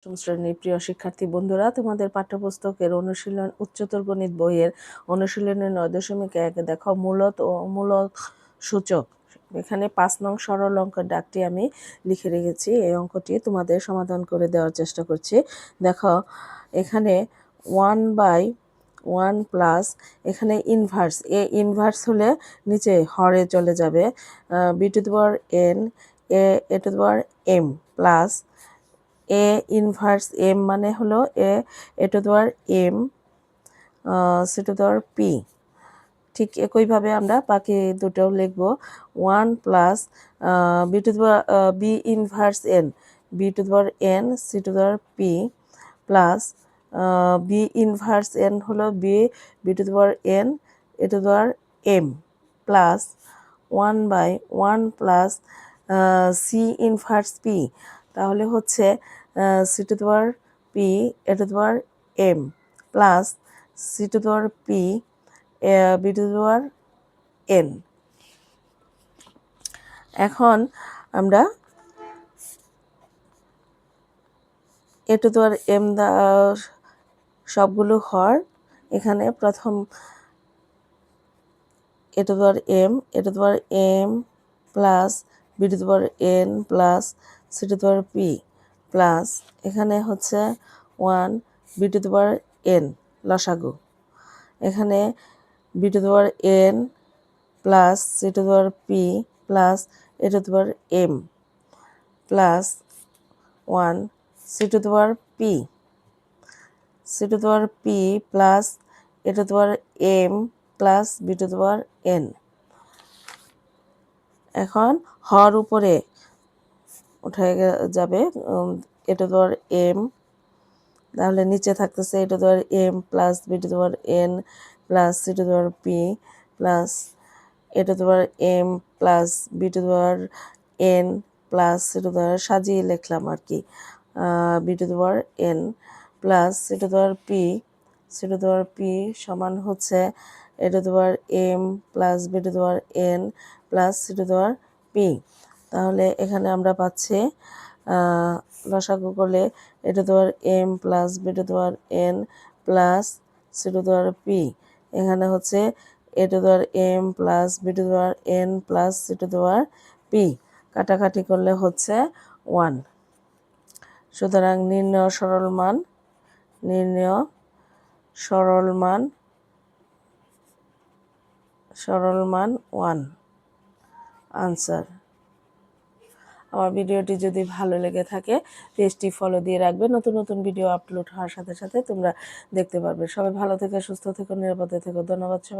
শ্রেণীর প্রিয় শিক্ষার্থী বন্ধুরা, তোমাদের পাঠ্যপুস্তকের অনুশীলন উচ্চতর গণিত বইয়ের অনুশীলনের 9.1 দেখো মূলত ও মূলক সূচক। এখানে 5 নং সরল অঙ্কের ডাকটি আমি লিখে রেখেছি। এই অঙ্কটি তোমাদের সমাধান করে দেওয়ার চেষ্টা করছি। দেখো এখানে 1/1 প্লাস এখানে ইনভার্স, ইনভার্স হলে নিচে হরে চলে যাবে, b⁴n a m plus a inverse m মানে হলো a m c⁴p। ঠিক একইভাবে আমরা বাকি দুটোও লিখব। 1 plus b inverse n b⁴n c⁴p plus b inverse n হলো b⁴n a⁴m প্লাস 1/1 প্লাস সি ইনভার্স পি, তাহলে হচ্ছে c⁴p a⁴m plus c⁴p b⁴n। এখন আমরা a⁴m সবগুলো হর, এখানে প্রথম a⁴m plus b⁴n plus c⁴p plus এখানে হচ্ছে 1 b⁴n লসাগু, এখানে b⁴n plus c⁴p plus a⁴m plus 1 c⁴p plus a⁴m plus b⁴n। এখন হর উপরে উঠে যাবে a⁴m, তাহলে নিচে থাকতেছে a⁴m plus b⁴n plus c⁴p plus a⁴m plus b⁴n plus সাজিয়ে লিখলাম আর কি, b⁴n প্লাস c⁴p সমান হচ্ছে a⁴m plus b⁴n plus c⁴p। তাহলে এখানে আমরা পাচ্ছি লসাগু করলে a⁴m plus b⁴n plus c⁴p, এখানে হচ্ছে a⁴m plus b⁴n plus c⁴p, কাটাকাটি করলে হচ্ছে 1। সুতরাং নির্ণয় সরল মান 1 আনসার। আমার ভিডিওটি যদি ভালো লেগে থাকে পেজটি ফলো দিয়ে রাখবে, নতুন নতুন ভিডিও আপলোড হওয়ার সাথে সাথে তোমরা দেখতে পারবে। সবাই ভালো থেকে সুস্থ থেকো, নিরাপদে থেকো। ধন্যবাদ সবাই।